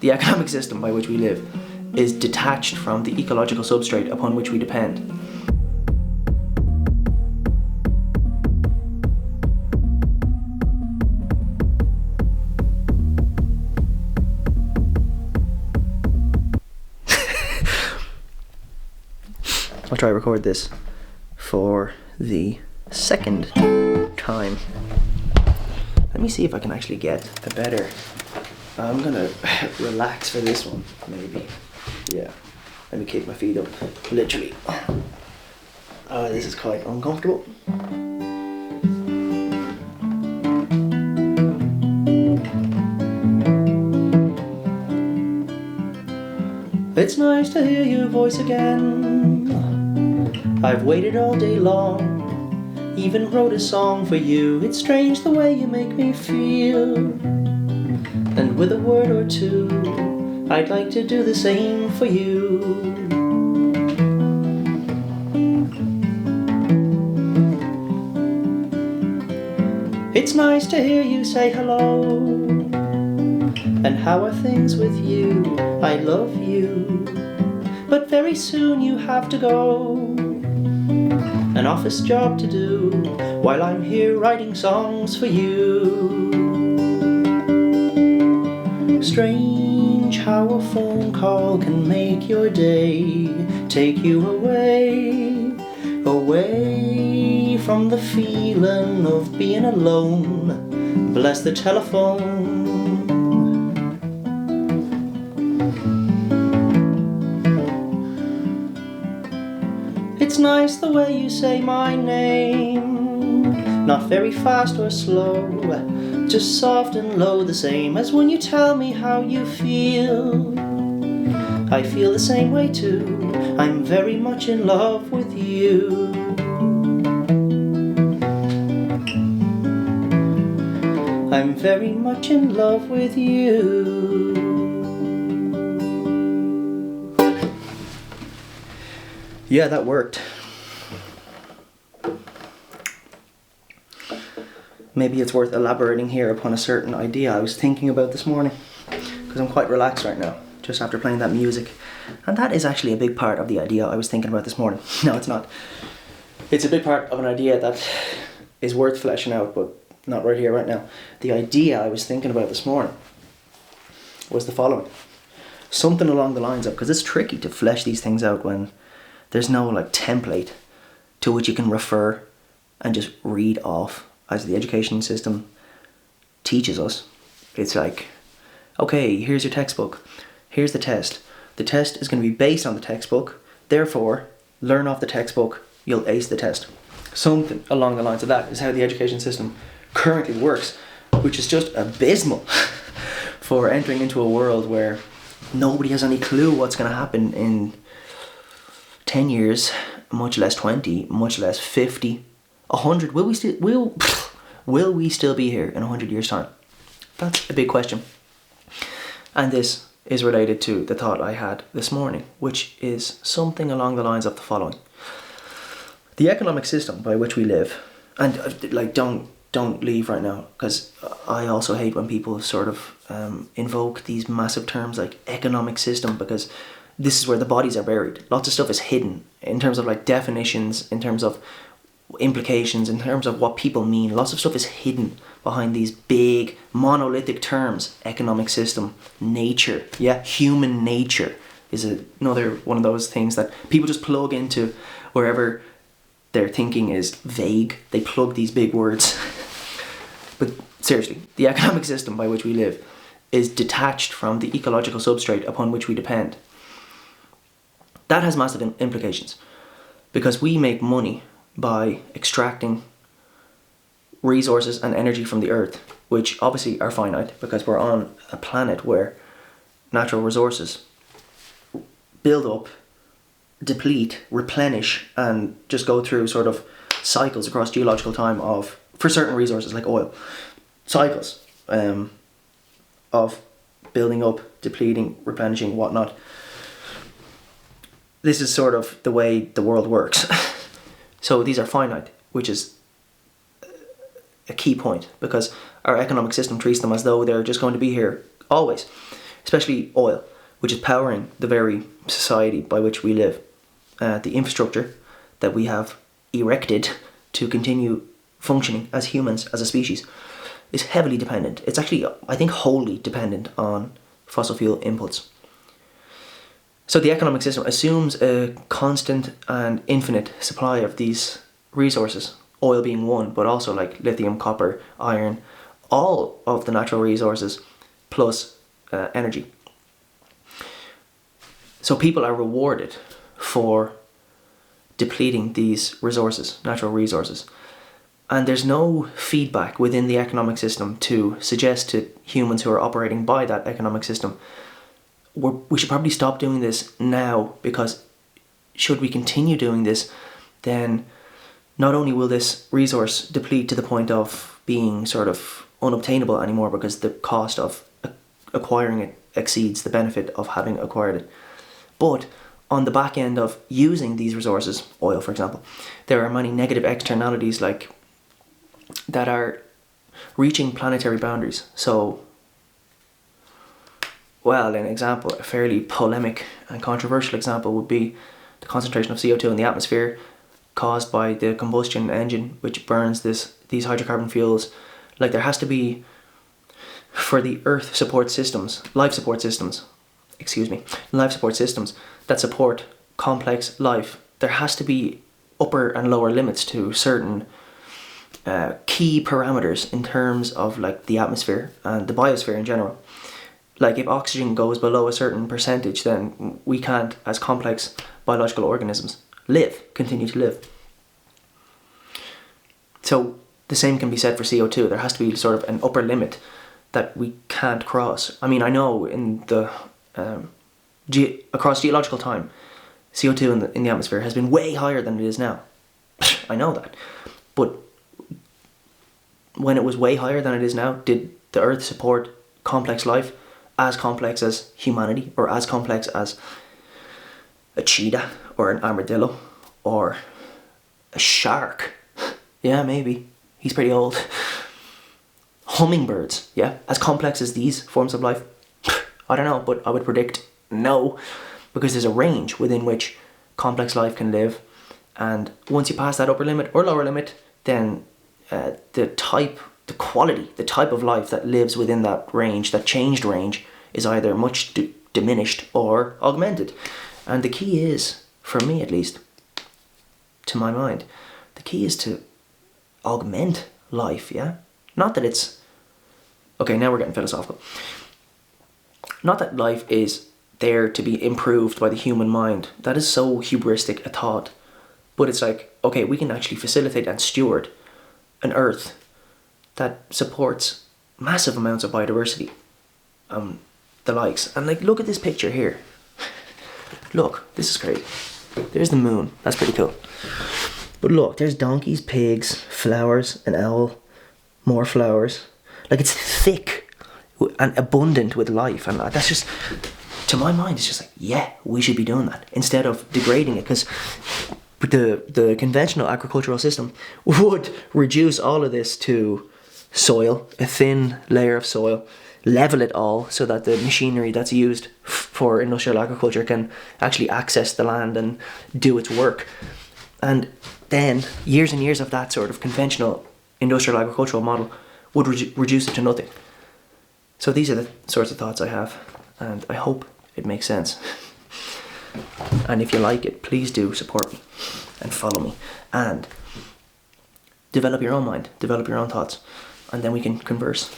The economic system by which we live is detached from the ecological substrate upon which we depend. I'll try to record this for the second time. Let me see if I can actually get a better... I'm gonna relax for this one, maybe. Yeah, let me kick my feet up, literally. Oh, this is quite uncomfortable. It's nice to hear your voice again. I've waited all day long, even wrote a song for you. It's strange the way you make me feel. And with a word or two, I'd like to do the same for you. It's nice to hear you say hello. And how are things with you? I love you. But very soon you have to go. An office job to do, while I'm here writing songs for you. Strange how a phone call can make your day, take you away, away from the feeling of being alone. Bless the telephone. It's nice the way you say my name, not very fast or slow, just soft and low, the same as when you tell me how you feel. I feel the same way too, I'm very much in love with you. I'm very much in love with you. Yeah, that worked. Maybe it's worth elaborating here upon a certain idea I was thinking about this morning, because I'm quite relaxed right now, just after playing that music. And that is actually a big part of the idea I was thinking about this morning. No, it's not. It's a big part of an idea that is worth fleshing out, but not right here, right now. The idea I was thinking about this morning was the following. Something along the lines of, because it's tricky to flesh these things out when there's no like template to which you can refer and just read off. As the education system teaches us, it's like, okay, here's your textbook, here's the test. The test is going to be based on the textbook, therefore, learn off the textbook, you'll ace the test. Something along the lines of that is how the education system currently works, which is just abysmal for entering into a world where nobody has any clue what's going to happen in 10 years, much less 20, much less 50. 100, will we still be here in 100 years' time? That's a big question. And this is related to the thought I had this morning, which is something along the lines of the following. The economic system by which we live, and like don't leave right now, because I also hate when people sort of invoke these massive terms like economic system, because this is where the bodies are buried. Lots of stuff is hidden in terms of like definitions, in terms of implications, in terms of what people mean. Lots of stuff is hidden behind these big monolithic terms. Economic system, nature, yeah, human nature is another one of those things that people just plug into wherever their thinking is vague. They plug these big words. But seriously, the economic system by which we live is detached from the ecological substrate upon which we depend. That has massive implications, because we make money by extracting resources and energy from the earth, which obviously are finite because we're on a planet where natural resources build up, deplete, replenish, and just go through sort of cycles across geological time of, for certain resources like oil, cycles of building up, depleting, replenishing, whatnot. This is sort of the way the world works. So these are finite, which is a key point, because our economic system treats them as though they're just going to be here always. especially oil, which is powering the very society by which we live. The infrastructure that we have erected to continue functioning as humans, as a species, is heavily dependent. It's actually, I think, wholly dependent on fossil fuel inputs. So the economic system assumes a constant and infinite supply of these resources, oil being one, but also like lithium, copper, iron, all of the natural resources plus energy. So people are rewarded for depleting these resources, natural resources. And there's no feedback within the economic system to suggest to humans who are operating by that economic system, we should probably stop doing this now, because should we continue doing this, then not only will this resource deplete to the point of being sort of unobtainable anymore because the cost of acquiring it exceeds the benefit of having acquired it, but on the back end of using these resources, oil for example, there are many negative externalities like that are reaching planetary boundaries. So, well, an example, a fairly polemic and controversial example would be the concentration of CO2 in the atmosphere caused by the combustion engine, which burns these hydrocarbon fuels. Like, there has to be, for the life support systems that support complex life, there has to be upper and lower limits to certain key parameters in terms of like the atmosphere and the biosphere in general. Like, if oxygen goes below a certain percentage, then we can't, as complex biological organisms, continue to live. So the same can be said for CO2. There has to be sort of an upper limit that we can't cross. I mean, I know in the across geological time, CO2 in the atmosphere has been way higher than it is now. I know that. But when it was way higher than it is now, did the Earth support complex life as complex as humanity, or as complex as a cheetah or an armadillo or a shark? Yeah, maybe. He's pretty old. Hummingbirds, yeah, as complex as these forms of life? I don't know, but I would predict no, because there's a range within which complex life can live, and once you pass that upper limit or lower limit, then the type of life that lives within that range, that changed range, is either much diminished or augmented. And the key is, for me at least, to my mind, the key is to augment life, yeah? Not that it's... Okay, now we're getting philosophical. Not that life is there to be improved by the human mind. That is so hubristic a thought. But it's like, okay, we can actually facilitate and steward an earth that supports massive amounts of biodiversity, the likes. And like, look at this picture here. Look, this is crazy. There's the moon. That's pretty cool. But look, there's donkeys, pigs, flowers, an owl, more flowers. Like, it's thick and abundant with life, and that's just, to my mind, it's just like, yeah, we should be doing that instead of degrading it, because the conventional agricultural system would reduce all of this to soil, a thin layer of soil, level it all so that the machinery that's used for industrial agriculture can actually access the land and do its work. And then years and years of that sort of conventional industrial agricultural model would reduce it to nothing. So these are the sorts of thoughts I have, and I hope it makes sense. And if you like it, please do support me and follow me and develop your own mind, develop your own thoughts, and then we can converse.